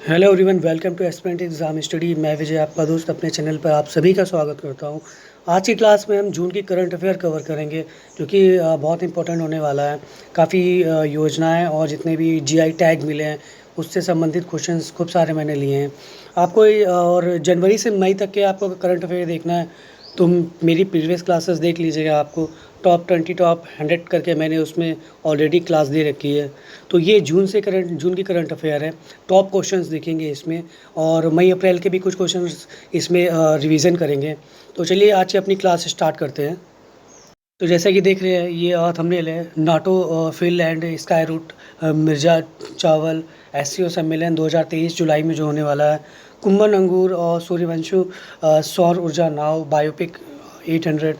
Hello everyone, welcome to aspirant exam study. मैं विजय, आपका दोस्त, अपने चैनल पर आप सभी का स्वागत करता हूं। आज की क्लास में हम जून की करंट अफेयर कवर करेंगे, जो कि बहुत इंपॉर्टेंट होने वाला है। काफ़ी योजनाएं और जितने भी जीआई टैग मिले हैं उससे संबंधित क्वेश्चंस खूब सारे मैंने लिए हैं। आपको और जनवरी से मई तक के आपको करंट अफेयर देखना है तो मेरी प्रीवियस क्लासेस देख लीजिएगा। आपको टॉप 20 टॉप 100 करके मैंने उसमें ऑलरेडी क्लास दे रखी है। तो ये जून की करंट अफेयर है। टॉप क्वेश्चंस देखेंगे इसमें, और मई अप्रैल के भी कुछ क्वेश्चंस इसमें रिवीजन करेंगे। तो चलिए आज से अपनी क्लास स्टार्ट करते हैं। तो जैसा कि देख रहे हैं, ये थंबनेल है। नाटो फिनलैंड स्काई रूट मिर्जा चावल एससीओ सम्मेलन 2023 जुलाई में जो होने वाला है। कुंभन अंगूर और सूर्यवंशु सौर ऊर्जा नाव बायोपिक 800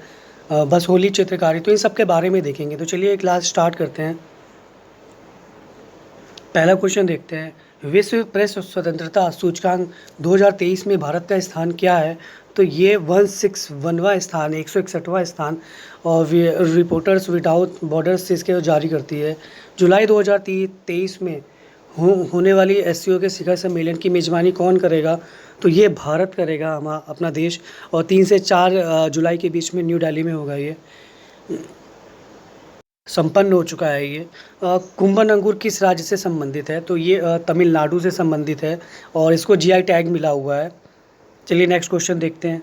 बस होली चित्रकारी, तो इन सब के बारे में देखेंगे। तो चलिए क्लास स्टार्ट करते हैं। पहला क्वेश्चन देखते हैं। विश्व प्रेस स्वतंत्रता सूचकांक 2023 में भारत का स्थान क्या है? तो ये 161वां स्थान है, 161वां स्थान। और रिपोर्टर्स विदाउट बॉर्डर्स इसके जारी करती है। जुलाई 2023 में होने वाली एससीओ के शिखर सम्मेलन की मेज़बानी कौन करेगा? तो ये भारत करेगा, अपना देश। और 3 से 4 जुलाई के बीच में न्यू दिल्ली में होगा। ये संपन्न हो चुका है। ये कुंभन अंगूर किस राज्य से संबंधित है? तो ये तमिलनाडु से संबंधित है और इसको जीआई टैग मिला हुआ है। चलिए नेक्स्ट क्वेश्चन देखते हैं।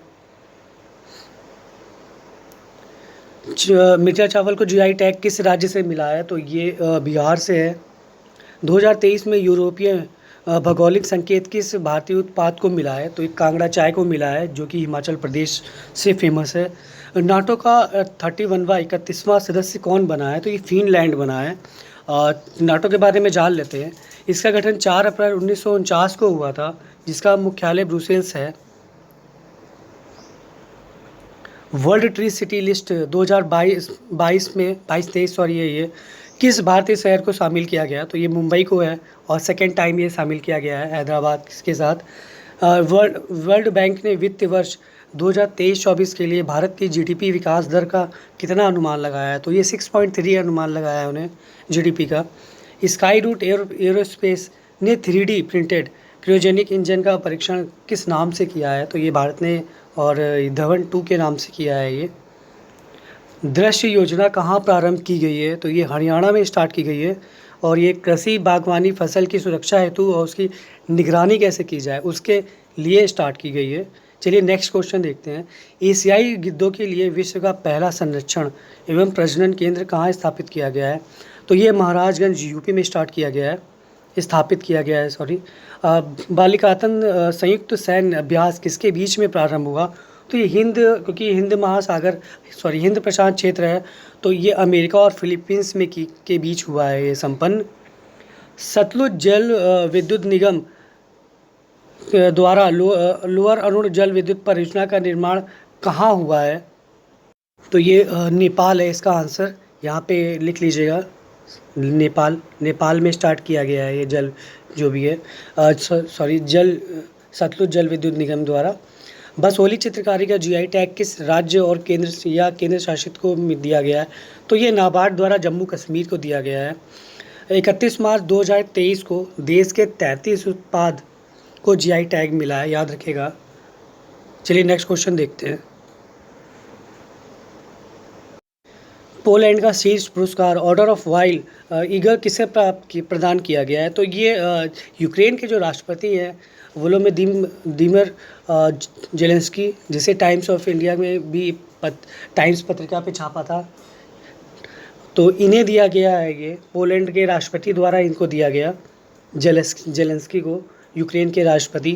मिर्चा चावल को जीआई टैग किस राज्य से मिला है? तो ये बिहार से है। 2023 में यूरोपीय भौगोलिक संकेत किस भारतीय उत्पाद को मिला है? तो एक कांगड़ा चाय को मिला है, जो कि हिमाचल प्रदेश से फेमस है। नाटो का 31वां सदस्य कौन बना है? तो ये फिनलैंड बना है। नाटो के बारे में जान लेते हैं। इसका गठन 4 अप्रैल 1949 को हुआ था, जिसका मुख्यालय ब्रुसेल्स है। वर्ल्ड ट्री सिटी लिस्ट 2022 में 22-23 सॉरी है ये किस भारतीय शहर को शामिल किया गया? तो ये मुंबई को है और सेकेंड टाइम ये शामिल किया गया है हैदराबाद के साथ। वर्ल्ड बैंक ने वित्तीय वर्ष 2023-24 के लिए भारत की जीडीपी विकास दर का कितना अनुमान लगाया है? तो ये 6.3 अनुमान लगाया है उन्हें जीडीपी का। स्काई रूट एरोस्पेस ने 3D प्रिंटेड क्रायोजेनिक इंजन का परीक्षण किस नाम से किया है? तो ये भारत ने और धवन 2 के नाम से किया है। ये दृश्य योजना कहाँ प्रारंभ की गई है? तो ये हरियाणा में स्टार्ट की गई है। और ये कृषि बागवानी फसल की सुरक्षा हेतु और उसकी निगरानी कैसे की जाए उसके लिए स्टार्ट की गई है। चलिए नेक्स्ट क्वेश्चन देखते हैं। एशियाई गिद्धों के लिए विश्व का पहला संरक्षण एवं प्रजनन केंद्र कहाँ स्थापित किया गया है? तो ये महाराजगंज यूपी में स्थापित किया गया है सॉरी। बालिकातन संयुक्त सैन्य अभ्यास किसके बीच में प्रारंभ हुआ? तो ये क्योंकि हिंद प्रशांत क्षेत्र है, तो ये अमेरिका और फिलीपींस में के बीच हुआ है ये संपन्न। सतलुज जल विद्युत निगम द्वारा लोअर अरुण जल विद्युत परियोजना का निर्माण कहाँ हुआ है? तो ये नेपाल है इसका आंसर, यहाँ पे लिख लीजिएगा। नेपाल में स्टार्ट किया गया है ये जल जो भी है सतलुज जल विद्युत निगम द्वारा। बस होली चित्रकारी का जीआई टैग किस राज्य और केंद्र शासित को दिया गया है? तो ये नाबार्ड द्वारा जम्मू कश्मीर को दिया गया है। 31 मार्च 2023 को देश के 33 उत्पाद को जीआई टैग मिला है, याद रखिएगा। चलिए नेक्स्ट क्वेश्चन देखते हैं। पोलैंड का शीर्ष पुरस्कार ऑर्डर ऑफ वाइल्ड ईगल किसे प्रदान किया गया है? तो ये यूक्रेन के जो राष्ट्रपति हैं वोलोदिमीर जेलेंस्की, जिसे टाइम्स ऑफ इंडिया में भी टाइम्स पत्रिका पे छापा था, तो इन्हें दिया गया है। ये पोलैंड के राष्ट्रपति द्वारा इनको दिया गया, जेलेंस्की को, यूक्रेन के राष्ट्रपति।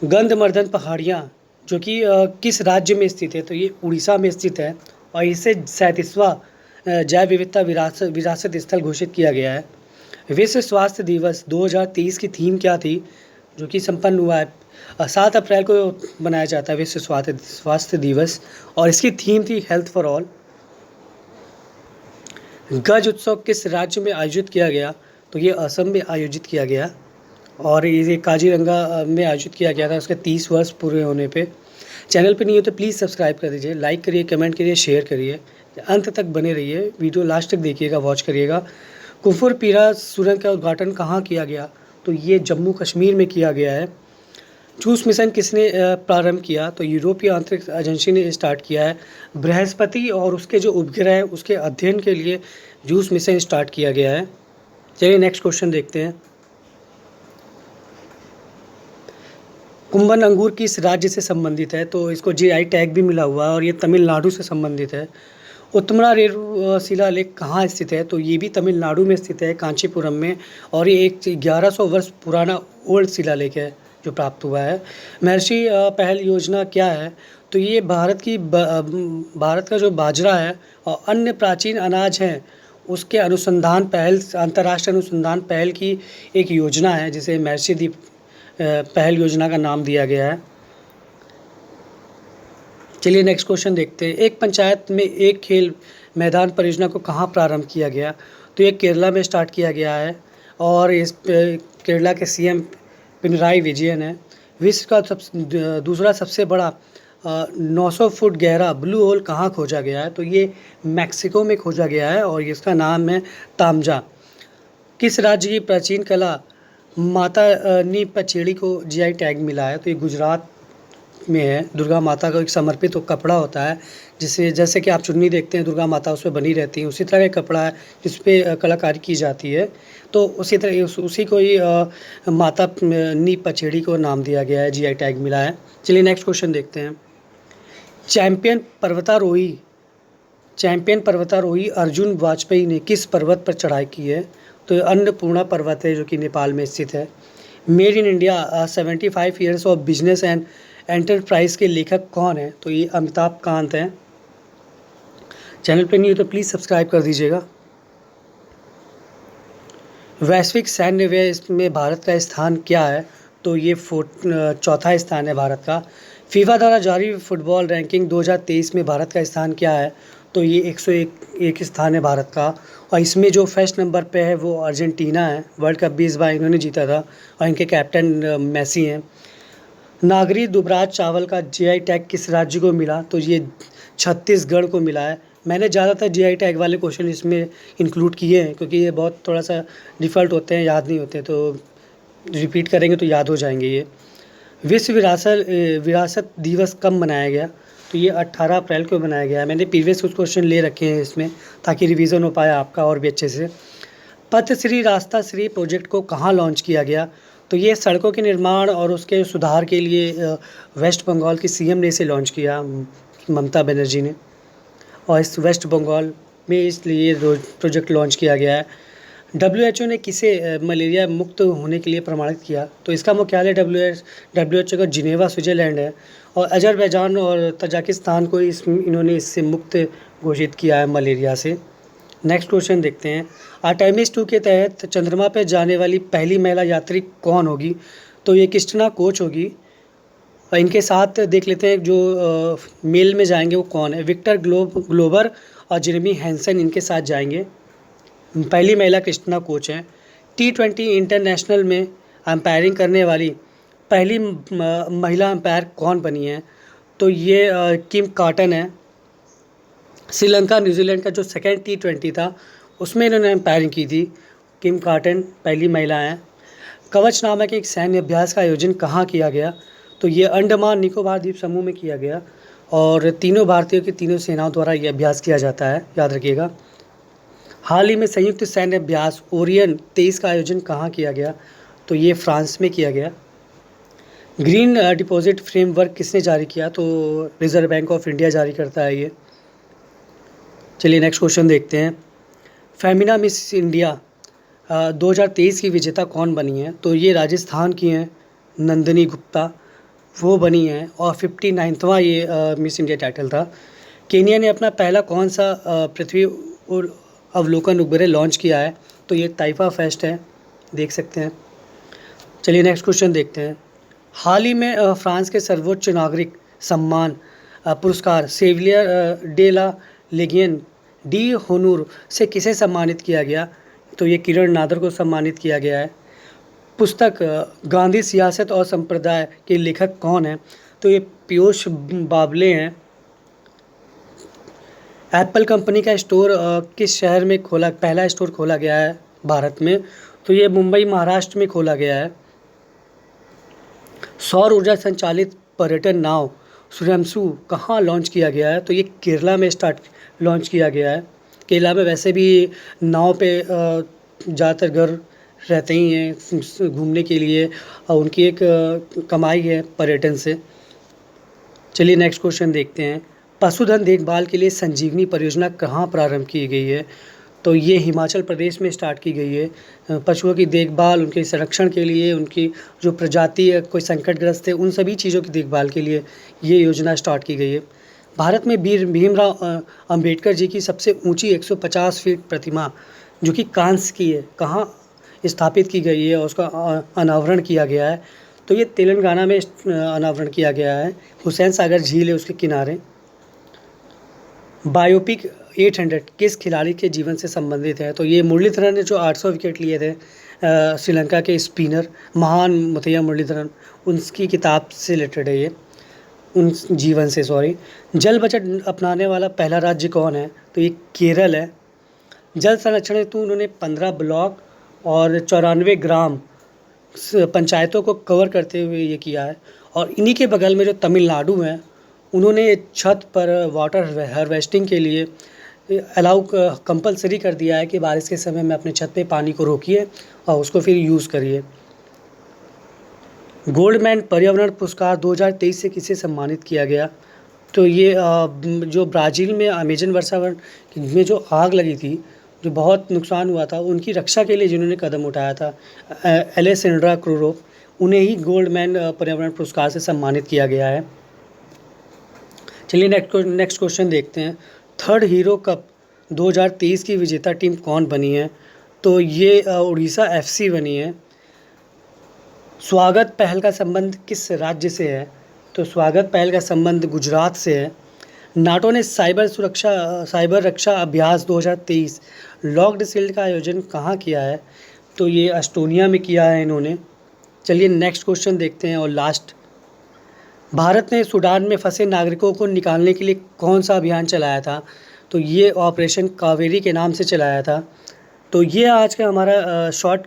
गंधमर्दन पहाड़ियाँ जो कि किस राज्य में स्थित है? तो ये उड़ीसा में स्थित है और इसे 37वां जैव विविधता विरासत स्थल घोषित किया गया है। विश्व स्वास्थ्य दिवस 2023 की थीम क्या थी, जो कि संपन्न हुआ है? 7 अप्रैल को मनाया जाता है विश्व स्वास्थ्य दिवस, और इसकी थीम थी हेल्थ फॉर ऑल। गज उत्सव किस राज्य में आयोजित किया गया? तो ये असम में आयोजित किया गया और ये काजीरंगा में आयोजित किया गया था उसके 30 वर्ष पूरे होने पे। चैनल पे नहीं हो तो प्लीज़ सब्सक्राइब कर दीजिए, लाइक करिए, कमेंट करिए, शेयर करिए, अंत तक बने रहिए, वीडियो लास्ट तक देखिएगा, वॉच करिएगा। कुफुर पीरा सुरंग का उद्घाटन कहाँ किया गया? तो तो ये जम्मू कश्मीर में किया गया है। जूस मिशन किसने प्रारंभ किया? तो यूरोपीय अंतरिक्ष एजेंसी ने स्टार्ट किया है। बृहस्पति और उसके जो उपग्रह हैं उसके अध्ययन के लिए जूस मिशन स्टार्ट किया गया है। चलिए नेक्स्ट क्वेश्चन देखते हैं। कुंभन अंगूर किस राज्य से संबंधित है? तो इसको जीआई टैग भी मिला हुआ है और ये तमिलनाडु से संबंधित है। उत्तमरा रेरू शिलालेख कहाँ स्थित है? तो ये भी तमिलनाडु में स्थित है, कांचीपुरम में, और ये एक 1100 वर्ष पुराना ओल्ड शिलालेख है जो प्राप्त हुआ है। महर्षि पहल योजना क्या है? तो ये भारत का जो बाजरा है और अन्य प्राचीन अनाज हैं उसके अनुसंधान पहल, अंतर्राष्ट्रीय अनुसंधान पहल की एक योजना है जिसे महर्षि दीप पहल योजना का नाम दिया गया है। चलिए नेक्स्ट क्वेश्चन देखते हैं। एक पंचायत में एक खेल मैदान परियोजना को कहाँ प्रारंभ किया गया? तो ये केरला में स्टार्ट किया गया है और इस केरला के सीएम पिनराई विजयन है। विश्व का दूसरा सबसे बड़ा 900 फुट गहरा ब्लू होल कहाँ खोजा गया है? तो ये मैक्सिको में खोजा गया है और इसका नाम है तामजा। किस राज्य की प्राचीन कला माता नी पचेड़ी को जीआई टैग मिला है? तो ये गुजरात में है। दुर्गा माता को एक समर्पित कपड़ा होता है जिसे, जैसे कि आप चुन्नी देखते हैं दुर्गा माता उस पर बनी रहती है, उसी तरह का कपड़ा है जिस पे कलाकारी की जाती है। तो उसी तरह उसी को ही माता नी पचेड़ी को नाम दिया गया है, जीआई टैग मिला है। चलिए नेक्स्ट क्वेश्चन देखते हैं। चैंपियन पर्वतारोही अर्जुन वाजपेयी ने किस पर्वत पर चढ़ाई की है? तो ये अन्नपूर्णा पर्वत है जो कि नेपाल में स्थित है। Made in India 75 years of business and enterprise के लेखक कौन है? तो ये अमिताभ कांत हैं। चैनल पर नहीं हो तो प्लीज़ सब्सक्राइब कर दीजिएगा। वैश्विक सैन्य व्यय में भारत का स्थान क्या है? तो ये चौथा स्थान है भारत का। फीफा द्वारा जारी फुटबॉल रैंकिंग 2023 में भारत का स्थान क्या है? तो ये 101 स्थान है भारत का और इसमें जो फर्स्ट नंबर पे है वो अर्जेंटीना है। वर्ल्ड कप 20 बार इन्होंने जीता था और इनके कैप्टन मेसी हैं। नागरी दुबराज चावल का जीआई टैग किस राज्य को मिला? तो ये छत्तीसगढ़ को मिला है। मैंने ज़्यादातर जीआई टैग वाले क्वेश्चन इसमें इंक्लूड किए हैं क्योंकि ये बहुत थोड़ा सा डिफ़ॉल्ट होते हैं, याद नहीं होते, तो रिपीट करेंगे तो याद हो जाएंगे ये। विश्व विरासत दिवस कब मनाया गया? तो ये 18 अप्रैल को बनाया गया है। मैंने प्रीवियस कुछ क्वेश्चन ले रखे हैं इसमें ताकि रिवीजन हो पाए आपका और भी अच्छे से। पथश्री रास्ता श्री प्रोजेक्ट को कहाँ लॉन्च किया गया? तो ये सड़कों के निर्माण और उसके सुधार के लिए वेस्ट बंगाल की सीएम ने इसे लॉन्च किया, ममता बनर्जी ने, और इस वेस्ट बंगाल में इसलिए प्रोजेक्ट लॉन्च किया गया है। WHO ने किसे मलेरिया मुक्त होने के लिए प्रमाणित किया? तो इसका मुख्यालय WHO का जिनेवा स्विट्ज़रलैंड है और अजरबैजान और तजाकिस्तान को इन्होंने इससे मुक्त घोषित किया है मलेरिया से। नेक्स्ट क्वेश्चन देखते हैं। आर्टेमिस 2 के तहत चंद्रमा पर जाने वाली पहली महिला यात्री कौन होगी? तो ये क्रिस्टिना कोच होगी। और इनके साथ देख लेते हैं जो मेल में जाएंगे वो कौन है। विक्टर ग्लोबर और जेरेमी हैंसन इनके साथ जाएंगे। पहली महिला क्रिस्टिना कोच हैं। T20 इंटरनेशनल में अंपायरिंग करने वाली पहली महिला अंपायर कौन बनी है? तो ये किम कार्टन है। श्रीलंका न्यूजीलैंड का जो सेकेंड T20 था उसमें इन्होंने अंपायरिंग की थी। किम कार्टन पहली महिला हैं। कवच नामक एक सैन्य अभ्यास का आयोजन कहाँ किया गया? तो ये अंडमान निकोबार द्वीप समूह में किया गया और तीनों भारतीयों की तीनों सेनाओं द्वारा ये अभ्यास किया जाता है, याद रखिएगा। हाल ही में संयुक्त सैन्य अभ्यास ओरियन 23 का आयोजन कहाँ किया गया? तो ये फ्रांस में किया गया। ग्रीन डिपॉजिट फ्रेमवर्क किसने जारी किया? तो रिजर्व बैंक ऑफ इंडिया जारी करता है ये। चलिए नेक्स्ट क्वेश्चन देखते हैं। फेमिना मिस इंडिया 2023 की विजेता कौन बनी है? तो ये राजस्थान की हैं, नंदिनी गुप्ता, वो बनी हैं और 59वां ये मिस इंडिया टाइटल था। केनिया ने अपना पहला कौन सा पृथ्वी और अवलोकन उपग्रह लॉन्च किया है? तो ये ताइफा फेस्ट है, देख सकते हैं। चलिए नेक्स्ट क्वेश्चन देखते हैं। हाल ही में फ्रांस के सर्वोच्च नागरिक सम्मान पुरस्कार सेविलियर डे ला लेगियन डी होनूर से किसे सम्मानित किया गया? तो ये किरण नादर को सम्मानित किया गया है। पुस्तक गांधी सियासत और संप्रदाय के लेखक कौन हैं? तो ये पीयूष बावले हैं। एप्पल कंपनी का स्टोर किस शहर में पहला स्टोर खोला गया है भारत में? तो ये मुंबई महाराष्ट्र में खोला गया है। सौर ऊर्जा संचालित पर्यटन नाव सुरमसू कहाँ लॉन्च किया गया है? तो ये केरला में लॉन्च किया गया है। केरला में वैसे भी नाव पे ज़्यादातर घर रहते ही हैं घूमने के लिए, और उनकी एक कमाई है पर्यटन से। चलिए नेक्स्ट क्वेश्चन देखते हैं। पशुधन देखभाल के लिए संजीवनी परियोजना कहाँ प्रारंभ की गई है? तो ये हिमाचल प्रदेश में स्टार्ट की गई है। पशुओं की देखभाल, उनके संरक्षण के लिए, उनकी जो प्रजाति है कोई संकटग्रस्त है, उन सभी चीज़ों की देखभाल के लिए ये योजना स्टार्ट की गई है। भारत में भीमराव अंबेडकर जी की सबसे ऊंची 150 फीट प्रतिमा जो कि कांस्य की है, कहाँ स्थापित की गई है और उसका अनावरण किया गया है? तो ये तेलंगाना में अनावरण किया गया है। हुसैन सागर झील है उसके किनारे। बायोपिक 800 किस खिलाड़ी के जीवन से संबंधित है? तो ये मुरलीधरन ने जो 800 विकेट लिए थे, श्रीलंका के स्पिनर महान मुथैया मुरलीधरन, उनकी किताब से रिलेटेड है ये, उन जीवन से सॉरी। जल बचत अपनाने वाला पहला राज्य कौन है? तो ये केरल है। जल संरक्षण हेतु उन्होंने 15 ब्लॉक और 94 ग्राम पंचायतों को कवर करते हुए ये किया है। और इन्हीं के बगल में जो तमिलनाडु है, उन्होंने छत पर वाटर हार्वेस्टिंग के लिए अलाउ कंपलसरी कर दिया है कि बारिश के समय में अपने छत पे पानी को रोकिए और उसको फिर यूज़ करिए। गोल्डमैन पर्यावरण पुरस्कार 2023 से किसे सम्मानित किया गया? तो ये जो ब्राज़ील में अमेजन वर्षावन में जो आग लगी थी, जो बहुत नुकसान हुआ था, उनकी रक्षा के लिए जिन्होंने कदम उठाया था, एलेसेंड्रा क्रूरो, उन्हें ही गोल्डमैन पर्यावरण पुरस्कार से सम्मानित किया गया है। चलिए नेक्स्ट क्वेश्चन देखते हैं। थर्ड हीरो कप 2023 की विजेता टीम कौन बनी है? तो ये उड़ीसा FC बनी है। स्वागत पहल का संबंध किस राज्य से है? तो स्वागत पहल का संबंध गुजरात से है। नाटो ने साइबर रक्षा अभ्यास 2023 लॉक्ड शील्ड का आयोजन कहाँ किया है? तो ये एस्टोनिया में किया है इन्होंने। चलिए नेक्स्ट क्वेश्चन देखते हैं और लास्ट। भारत ने सूडान में फंसे नागरिकों को निकालने के लिए कौन सा अभियान चलाया था? तो ये ऑपरेशन कावेरी के नाम से चलाया था। तो ये आज का हमारा शॉर्ट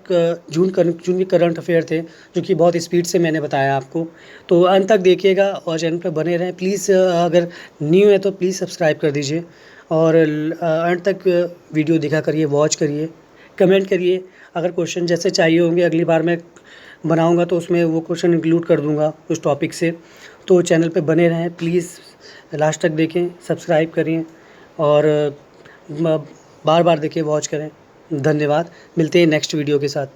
जून के करंट अफेयर थे, जो कि बहुत स्पीड से मैंने बताया आपको। तो अंत तक देखिएगा और चैनल पर बने रहें प्लीज़। अगर न्यू है तो प्लीज़ सब्सक्राइब कर दीजिए और अंत तक वीडियो देखा करिए, वॉच करिए, कमेंट करिए। अगर क्वेश्चन जैसे चाहिए होंगे अगली बार मैं बनाऊंगा तो उसमें वो क्वेश्चन इंक्लूड कर दूंगा उस टॉपिक से। तो चैनल पे बने रहें प्लीज़, लास्ट तक देखें, सब्सक्राइब करें और बार बार देखें, वॉच करें। धन्यवाद। मिलते हैं नेक्स्ट वीडियो के साथ।